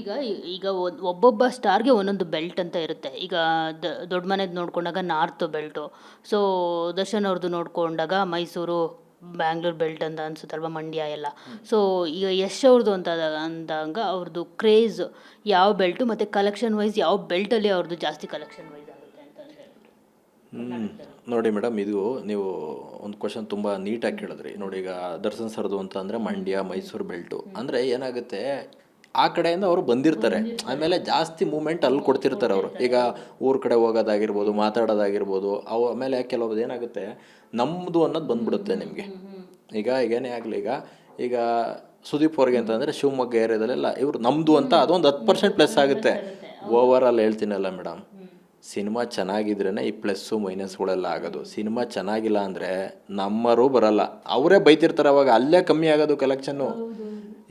ಈಗ ಈಗ ಒಬ್ಬೊಬ್ಬ ಸ್ಟಾರ್ಗೆ ಒಂದೊಂದು ಬೆಲ್ಟ್ ಅಂತ ಇರುತ್ತೆ. ಈಗ ದೊಡ್ಡ ಮನೆದು ನೋಡ್ಕೊಂಡಾಗ ನಾರ್ತ್ ಬೆಲ್ಟು. ಸೊ ದರ್ಶನ್ ಅವ್ರದ್ದು ನೋಡ್ಕೊಂಡಾಗ ಮೈಸೂರು, ಬ್ಯಾಂಗ್ಳೂರ್ ಬೆಲ್ಟ್ ಅಂತ ಅನ್ಸುತ್ತಲ್ವ, ಮಂಡ್ಯ ಎಲ್ಲ. ಸೊ ಈಗ ಯಶ್ ಅವ್ರದ್ದು ಅಂತ ಅಂದಾಗ ಅವ್ರದ್ದು ಕ್ರೇಜ್ ಯಾವ ಬೆಲ್ಟು ಮತ್ತು ಕಲೆಕ್ಷನ್ ವೈಸ್ ಯಾವ ಬೆಲ್ಟಲ್ಲಿ ಅವ್ರದ್ದು ಜಾಸ್ತಿ ಕಲೆಕ್ಷನ್ ವೈಸ್ ಆಗುತ್ತೆ ಅಂತ ಹೇಳ್ಬಿಟ್ಟು ನೋಡಿ ಮೇಡಮ್, ಇದು ನೀವು ಒಂದು ಕ್ವಶನ್ ತುಂಬ ನೀಟಾಗಿ ಕೇಳಿದ್ರಿ. ನೋಡಿ, ಈಗ ದರ್ಶನ್ ಸರ್ದು ಅಂತ ಅಂದರೆ ಮಂಡ್ಯ ಮೈಸೂರು ಬೆಲ್ಟು ಅಂದರೆ ಏನಾಗುತ್ತೆ, ಆ ಕಡೆಯಿಂದ ಅವರು ಬಂದಿರ್ತಾರೆ, ಆಮೇಲೆ ಜಾಸ್ತಿ ಮೂಮೆಂಟ್ ಅಲ್ಲಿ ಕೊಡ್ತಿರ್ತಾರೆ ಅವರು. ಈಗ ಊರ ಕಡೆ ಹೋಗೋದಾಗಿರ್ಬೋದು, ಮಾತಾಡೋದಾಗಿರ್ಬೋದು, ಅವು ಆಮೇಲೆ ಕೆಲವೊಂದು ಏನಾಗುತ್ತೆ, ನಮ್ಮದು ಅನ್ನೋದು ಬಂದ್ಬಿಡುತ್ತೆ ನಿಮಗೆ. ಈಗ ಏನೇ ಆಗಲಿ, ಈಗ ಸುದೀಪ್ ಅವ್ರಿಗೆ ಅಂತಂದರೆ ಶಿವಮೊಗ್ಗ ಏರಿಯಾದಲ್ಲೆಲ್ಲ ಇವರು ನಮ್ಮದು ಅಂತ ಅದೊಂದು 10% ಪ್ಲಸ್ ಆಗುತ್ತೆ. ಓವರ್ ಆಲ್ ಹೇಳ್ತೀನಲ್ಲ ಮೇಡಮ್, ಸಿನಿಮಾ ಚೆನ್ನಾಗಿದ್ರೇ ಈ ಪ್ಲಸ್ಸು ಮೈನಸ್ಗಳೆಲ್ಲ ಆಗೋದು. ಸಿನಿಮಾ ಚೆನ್ನಾಗಿಲ್ಲ ಅಂದರೆ ನಮ್ಮರೂ ಬರಲ್ಲ, ಅವರೇ ಬೈತಿರ್ತಾರೆ. ಅವಾಗ ಅಲ್ಲೇ ಕಮ್ಮಿ ಆಗೋದು ಕಲೆಕ್ಷನ್ನು.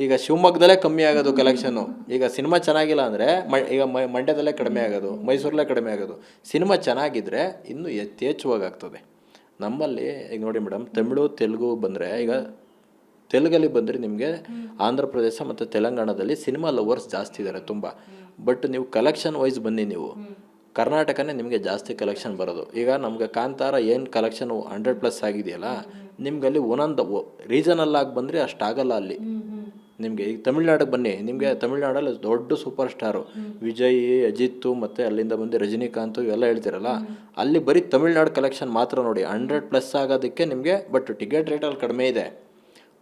ಈಗ ಶಿವಮೊಗ್ಗದಲ್ಲೇ ಕಮ್ಮಿ ಆಗೋದು ಕಲೆಕ್ಷನ್ನು. ಈಗ ಸಿನಿಮಾ ಚೆನ್ನಾಗಿಲ್ಲ ಅಂದರೆ ಈಗ ಮಂಡ್ಯದಲ್ಲೇ ಕಡಿಮೆ ಆಗೋದು, ಮೈಸೂರಲ್ಲೇ ಕಡಿಮೆ ಆಗೋದು. ಸಿನಿಮಾ ಚೆನ್ನಾಗಿದ್ದರೆ ಇನ್ನೂ ಯಥೇಚ್ಛವಾಗಿ ಆಗ್ತದೆ. ನಮ್ಮಲ್ಲಿ ಈಗ ನೋಡಿ ಮೇಡಮ್, ತಮಿಳು ತೆಲುಗು ಬಂದರೆ, ಈಗ ತೆಲುಗಲ್ಲಿ ಬಂದರೆ ನಿಮಗೆ ಆಂಧ್ರ ಪ್ರದೇಶ ಮತ್ತು ತೆಲಂಗಾಣದಲ್ಲಿ ಸಿನಿಮಾ ಲವರ್ಸ್ ಜಾಸ್ತಿ ಇದ್ದಾರೆ ತುಂಬ. ಬಟ್ ನೀವು ಕಲೆಕ್ಷನ್ ವೈಸ್ ಬನ್ನಿ, ನೀವು ಕರ್ನಾಟಕನೇ ನಿಮಗೆ ಜಾಸ್ತಿ ಕಲೆಕ್ಷನ್ ಬರೋದು. ಈಗ ನಮಗೆ ಕಾಂತಾರ ಏನು ಕಲೆಕ್ಷನ್ 100+ ಆಗಿದೆಯಲ್ಲ, ನಿಮ್ಗಲ್ಲಿ ಒಂದೊಂದು ರೀಸನಲ್ಲಾಗಿ ಬಂದರೆ ಅಷ್ಟಾಗಲ್ಲ ಅಲ್ಲಿ ನಿಮಗೆ. ಈಗ ತಮಿಳ್ನಾಡಿಗೆ ಬನ್ನಿ, ನಿಮಗೆ ತಮಿಳ್ನಾಡಲ್ಲಿ ದೊಡ್ಡ ಸೂಪರ್ ಸ್ಟಾರು ವಿಜಯ್, ಅಜಿತ್ತು ಮತ್ತು ಅಲ್ಲಿಂದ ಬಂದು ರಜನಿಕಾಂತ್ ಇವೆಲ್ಲ ಹೇಳ್ತಿರಲ್ಲ, ಅಲ್ಲಿ ಬರೀ ತಮಿಳ್ನಾಡು ಕಲೆಕ್ಷನ್ ಮಾತ್ರ ನೋಡಿ 100+ ಆಗೋದಕ್ಕೆ ನಿಮಗೆ. ಬಟ್ ಟಿಕೆಟ್ ರೇಟಲ್ಲಿ ಕಡಿಮೆ ಇದೆ.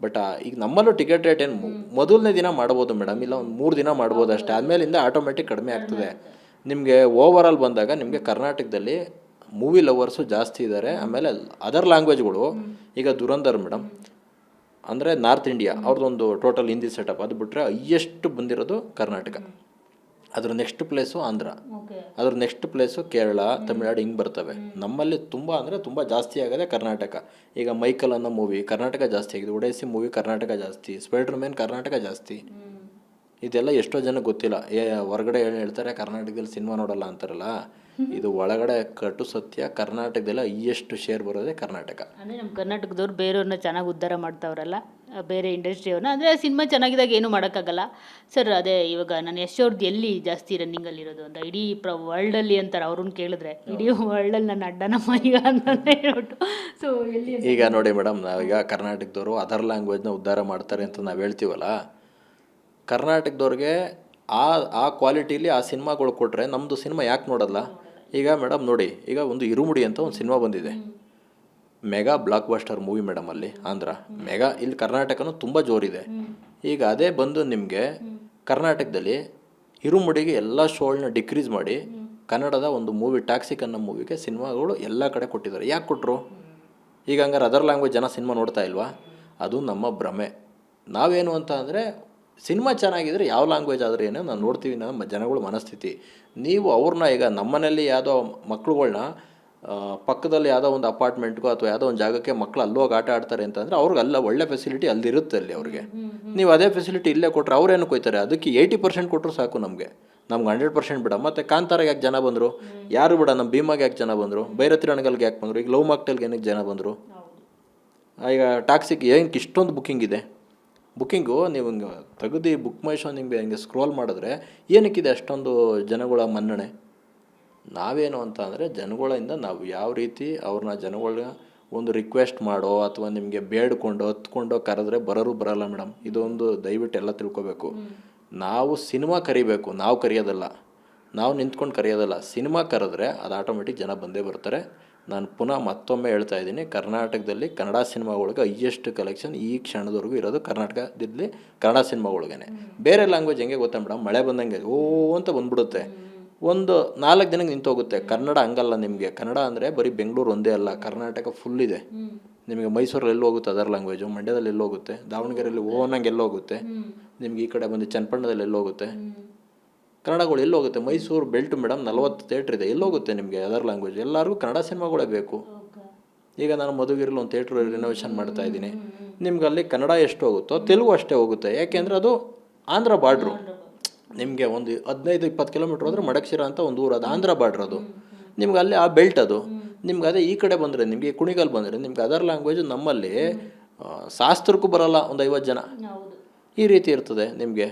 ಬಟ್ ಈಗ ನಮ್ಮಲ್ಲೂ ಟಿಕೆಟ್ ರೇಟ್ ಏನು ಮೊದಲನೇ ದಿನ ಮಾಡ್ಬೋದು ಮೇಡಮ್, ಇಲ್ಲ ಒಂದು 3 ದಿನ ಮಾಡ್ಬೋದು ಅಷ್ಟೇ. ಆದಮೇಲಿಂದ ಆಟೋಮೆಟಿಕ್ ಕಡಿಮೆ ಆಗ್ತದೆ. ನಿಮಗೆ ಓವರ್ ಆಲ್ ಬಂದಾಗ ನಿಮಗೆ ಕರ್ನಾಟಕದಲ್ಲಿ ಮೂವಿ ಲವರ್ಸು ಜಾಸ್ತಿ ಇದ್ದಾರೆ. ಆಮೇಲೆ ಅದರ್ ಲ್ಯಾಂಗ್ವೇಜ್ಗಳು, ಈಗ ದುರಂಧರ್ ಮೇಡಮ್ ಅಂದರೆ ನಾರ್ತ್ ಇಂಡಿಯಾ ಅವ್ರದ್ದೊಂದು ಟೋಟಲ್ ಹಿಂದಿ ಸೆಟಪ್, ಅದು ಬಿಟ್ಟರೆ ಹೈಯೆಸ್ಟ್ ಬಂದಿರೋದು ಕರ್ನಾಟಕ. ಅದ್ರ ನೆಕ್ಸ್ಟ್ ಪ್ಲೇಸು ಆಂಧ್ರ, ಅದ್ರ ನೆಕ್ಸ್ಟ್ ಪ್ಲೇಸು ಕೇರಳ, ತಮಿಳ್ನಾಡು, ಹಿಂಗೆ ಬರ್ತವೆ. ನಮ್ಮಲ್ಲಿ ತುಂಬ ಅಂದರೆ ತುಂಬ ಜಾಸ್ತಿ ಆಗಿದೆ ಕರ್ನಾಟಕ. ಈಗ ಮೈಕಲ್ ಅನ್ನೋ ಮೂವಿ ಕರ್ನಾಟಕ ಜಾಸ್ತಿ ಆಗಿದೆ, ಒಡೇಸಿ ಮೂವಿ ಕರ್ನಾಟಕ ಜಾಸ್ತಿ, ಸ್ಪೈಡರ್ ಮ್ಯಾನ್ ಕರ್ನಾಟಕ ಜಾಸ್ತಿ. ಇದೆಲ್ಲ ಎಷ್ಟೋ ಜನ ಗೊತ್ತಿಲ್ಲ. ಹೊರಗಡೆ ಹೇಳ್ತಾರೆ ಕರ್ನಾಟಕದಲ್ಲಿ ಸಿನಿಮಾ ನೋಡಲ್ಲ ಅಂತಾರಲ್ಲ, ಇದು ಒಳಗಡೆ ಕಟು ಸತ್ಯ. ಕರ್ನಾಟಕದಲ್ಲಿ ಹೈಯೆಸ್ಟ್ ಶೇರ್ ಬರೋದೇ ಕರ್ನಾಟಕ. ಅಂದರೆ ನಮ್ಮ ಕರ್ನಾಟಕದವ್ರು ಬೇರೆಯವ್ರನ್ನ ಚೆನ್ನಾಗಿ ಉದ್ಧಾರ ಮಾಡ್ತಾವ್ರಲ್ಲ, ಬೇರೆ ಇಂಡಸ್ಟ್ರಿಯವ್ರನ್ನ. ಅಂದರೆ ಸಿನಿಮಾ ಚೆನ್ನಾಗಿದ್ದಾಗ ಏನೂ ಮಾಡೋಕ್ಕಾಗಲ್ಲ ಸರ್. ಅದೇ ಇವಾಗ ನಾನು ಯಶ್ ಅವ್ರದ್ದು ಎಲ್ಲಿ ಜಾಸ್ತಿ ರನ್ನಿಂಗಲ್ಲಿರೋದು ಅಂತ ಇಡೀ ವರ್ಲ್ಡಲ್ಲಿ ಅಂತಾರೆ. ಅವ್ರನ್ನ ಕೇಳಿದ್ರೆ ಇಡೀ ವರ್ಲ್ಡಲ್ಲಿ ನನ್ನ ಅಡ್ಡನಮ್ಮ ಈಗ ಅಂತ ಹೇಳ್ಬಿಟ್ಟು. ಸೊ ಎಲ್ಲಿ ಈಗ ನೋಡಿ ಮೇಡಮ್, ನಾವೀಗ ಕರ್ನಾಟಕದವರು ಅದರ್ ಲ್ಯಾಂಗ್ವೇಜ್ನ ಉದ್ಧಾರ ಮಾಡ್ತಾರೆ ಅಂತ ನಾವು ಹೇಳ್ತೀವಲ್ಲ, ಕರ್ನಾಟಕದವ್ರಿಗೆ ಆ ಕ್ವಾಲಿಟೀಲಿ ಆ ಸಿನಿಮಾಗಳು ಕೊಟ್ಟರೆ ನಮ್ಮದು ಸಿನಿಮಾ ಯಾಕೆ ನೋಡಲ್ಲ? ಈಗ ಮೇಡಮ್ ನೋಡಿ, ಈಗ ಒಂದು ಇರುಮುಡಿ ಅಂತ ಒಂದು ಸಿನಿಮಾ ಬಂದಿದೆ, mega blockbuster movie madam ಅಲ್ಲಿ ಆಂಧ್ರ ಮೆಗಾ. ಇಲ್ಲಿ ಕರ್ನಾಟಕನೂ ತುಂಬ ಜೋರಿದೆ. ಈಗ ಅದೇ ಬಂದು ನಿಮಗೆ ಕರ್ನಾಟಕದಲ್ಲಿ ಇರುಮುಡಿಗೆ ಎಲ್ಲ ಶೋಗಳನ್ನ ಡಿಕ್ರೀಸ್ ಮಾಡಿ ಕನ್ನಡದ ಒಂದು ಮೂವಿ ಟಾಕ್ಸಿಕ್ ಅನ್ನೋ ಮೂವಿಗೆ ಸಿನಿಮಾಗಳು ಎಲ್ಲ ಕಡೆ ಕೊಟ್ಟಿದ್ದಾರೆ. ಯಾಕೆ ಕೊಟ್ಟರು? ಈಗ ಹಂಗಾರೆ ಅದರ್ ಲ್ಯಾಂಗ್ವೇಜ್ ಜನ ಸಿನಿಮಾ ನೋಡ್ತಾ ಇಲ್ವಾ? ಅದು ನಮ್ಮ ಭ್ರಮೆ. ನಾವೇನು ಅಂತ ಅಂದರೆ, ಸಿನಿಮಾ ಚೆನ್ನಾಗಿದ್ರೆ ಯಾವ ಲ್ಯಾಂಗ್ವೇಜ್ ಆದರೆ ಏನೋ ನಾವು ನೋಡ್ತೀವಿ, ನಮ್ಮ ಜನಗಳ ಮನಸ್ಥಿತಿ. ನೀವು ಅವ್ರನ್ನ ಈಗ ನಮ್ಮನೇಲಿ ಯಾವುದೋ ಮಕ್ಳುಗಳ್ನ ಪಕ್ಕದಲ್ಲಿ ಯಾವುದೋ ಒಂದು ಅಪಾರ್ಟ್ಮೆಂಟ್ಗೋ ಅಥವಾ ಯಾವುದೋ ಒಂದು ಜಾಗಕ್ಕೆ ಮಕ್ಕಳು ಅಲ್ಲೋಗಿ ಆಟ ಆಡ್ತಾರೆ ಅಂತಂದರೆ, ಅವ್ರಿಗೆ ಅಲ್ಲ ಒಳ್ಳೆ ಫೆಸಿಲಿಟಿ ಅಲ್ಲಿರುತ್ತೆ ಅಲ್ಲಿ ಅವ್ರಿಗೆ. ನೀವು ಅದೇ ಫೆಸಿಲಿಟಿ ಇಲ್ಲೇ ಕೊಟ್ಟರೆ ಅವ್ರೇನು ಕೊಯ್ತಾರೆ? ಅದಕ್ಕೆ 80% ಕೊಟ್ಟರು ಸಾಕು ನಮಗೆ 100% ಬಿಡ. ಮತ್ತು ಕಾಂತಾರಾಗ ಯಾಕೆ ಜನ ಬಂದರು? ಯಾರು ಬಿಡ. ನಮ್ಮ ಭೀಮಾಗೆ ಯಾಕೆ ಜನ ಬಂದರು? ಭೈರತಿ ರಣಗಲ್ಗೆ ಯಾಕೆ ಬಂದರು? ಈಗ ಲವ್ ಮಾಕ್ಟೆಲ್ಗೆ ಏನಕ್ಕೆ ಜನ ಬಂದರು? ಈಗ ಟಾಕ್ಸಿಕ್ ಏನಕ್ಕೆ ಇಷ್ಟೊಂದು ಬುಕ್ಕಿಂಗ್ ಇದೆ? ಬುಕ್ಕಿಂಗು ನೀವು ಹಿಂಗೆ ತೆಗೆದು ಬುಕ್ ಮೈ ಶೋ ನಿಮಗೆ ಹಿಂಗೆ ಸ್ಕ್ರೋಲ್ ಮಾಡಿದ್ರೆ ಏನಕ್ಕಿದೆ ಅಷ್ಟೊಂದು ಜನಗಳ ಮನ್ನಣೆ? ನಾವೇನು ಅಂತ ಅಂದರೆ, ಜನಗಳಿಂದ ನಾವು ಯಾವ ರೀತಿ ಅವ್ರನ್ನ ಜನಗಳನ್ನ ಒಂದು ರಿಕ್ವೆಸ್ಟ್ ಮಾಡೋ ಅಥವಾ ನಿಮಗೆ ಬೇಡ್ಕೊಂಡು ಹತ್ಕೊಂಡೋ ಕರೆದ್ರೆ ಬರಲ್ಲ ಮೇಡಮ್. ಇದೊಂದು ದಯವಿಟ್ಟು ಎಲ್ಲ ತಿಳ್ಕೊಬೇಕು. ನಾವು ಸಿನಿಮಾ ಕರಿಬೇಕು, ನಾವು ಕರೆಯೋದಲ್ಲ, ನಾವು ನಿಂತ್ಕೊಂಡು ಕರೆಯೋದಲ್ಲ. ಸಿನಿಮಾ ಕರೆದ್ರೆ ಅದು ಆಟೋಮೆಟಿಕ್ ಜನ ಬಂದೇ ಬರ್ತಾರೆ. ನಾನು ಪುನಃ ಮತ್ತೊಮ್ಮೆ ಹೇಳ್ತಾ ಇದ್ದೀನಿ, ಕರ್ನಾಟಕದಲ್ಲಿ ಕನ್ನಡ ಸಿನಿಮಾಗಳಿಗೆ ಹೈಯೆಸ್ಟ್ ಕಲೆಕ್ಷನ್ ಈ ಕ್ಷಣದವರೆಗೂ ಇರೋದು ಕರ್ನಾಟಕದಲ್ಲಿ ಕನ್ನಡ ಸಿನಿಮಾಗಳ್ಗೆ. ಬೇರೆ ಲ್ಯಾಂಗ್ವೇಜ್ ಹೆಂಗೆ ಗೊತ್ತಾ ಮೇಡಮ್, ಮಳೆ ಬಂದಂಗೆ ಓ ಅಂತ ಬಂದ್ಬಿಡುತ್ತೆ, ಒಂದು 4 ದಿನಕ್ಕೆ ನಿಂತೋಗುತ್ತೆ. ಕನ್ನಡ ಹಂಗಲ್ಲ. ನಿಮಗೆ ಕನ್ನಡ ಅಂದರೆ ಬರೀ ಬೆಂಗಳೂರು ಒಂದೇ ಅಲ್ಲ, ಕರ್ನಾಟಕ ಫುಲ್ ಇದೆ. ನಿಮಗೆ ಮೈಸೂರಲ್ಲಿ ಎಲ್ಲಿ ಹೋಗುತ್ತೆ ಅದರ್ ಲ್ಯಾಂಗ್ವೇಜು, ಮಂಡ್ಯದಲ್ಲಿ ಎಲ್ಲಿ ಹೋಗುತ್ತೆ, ದಾವಣಗೆರೆಯಲ್ಲಿ ಓನಂಗೆ ಎಲ್ಲಿ ಹೋಗುತ್ತೆ, ನಿಮ್ಗೆ ಈ ಕಡೆ ಬಂದು ಚನ್ನಪಟ್ಟಣದಲ್ಲಿ ಎಲ್ಲಿ ಹೋಗುತ್ತೆ, ಕನ್ನಡಗಳು ಎಲ್ಲಿ ಹೋಗುತ್ತೆ? ಮೈಸೂರು ಬೆಲ್ಟ್ ಮೇಡಮ್ 40 ಥಿಯೇಟ್ರ್ ಇದೆ, ಎಲ್ಲೋಗುತ್ತೆ ನಿಮಗೆ ಅದರ್ ಲ್ಯಾಂಗ್ವೇಜ್? ಎಲ್ಲರಿಗೂ ಕನ್ನಡ ಸಿನಿಮಾಗಳೇ ಬೇಕು. ಈಗ ನಾನು ಮಧುಗಿರಿಲಿ ಒಂದು ಥಿಯೇಟ್ರ್ ರಿನೋವೇಷನ್ ಮಾಡ್ತಾ ಇದ್ದೀನಿ. ನಿಮ್ಗೆ ಅಲ್ಲಿ ಕನ್ನಡ ಎಷ್ಟು ಹೋಗುತ್ತೋ ತೆಲುಗು ಅಷ್ಟೇ ಹೋಗುತ್ತೆ. ಯಾಕೆಂದರೆ ಅದು ಆಂಧ್ರ ಬಾರ್ಡ್ರು. ನಿಮಗೆ ಒಂದು 15-20 ಕಿಲೋಮೀಟ್ರ್ ಹೋದರೆ ಮಡಕ್ಶಿರ ಅಂತ ಒಂದು ಊರು, ಅದು ಆಂಧ್ರ ಬಾರ್ಡ್ರ್. ಅದು ನಿಮ್ಗೆ ಅಲ್ಲಿ ಆ ಬೆಲ್ಟ್ ಅದು. ನಿಮ್ಗೆ ಅದೇ ಈ ಕಡೆ ಬಂದರೆ, ನಿಮಗೆ ಕುಣಿಗಲ್ ಬಂದರೆ ನಿಮ್ಗೆ ಅದರ್ ಲ್ಯಾಂಗ್ವೇಜು ನಮ್ಮಲ್ಲಿ ಶಾಸ್ತ್ರಕ್ಕೂ ಬರೋಲ್ಲ ಒಂದು 50 ಜನ. ಈ ರೀತಿ ಇರ್ತದೆ ನಿಮಗೆ.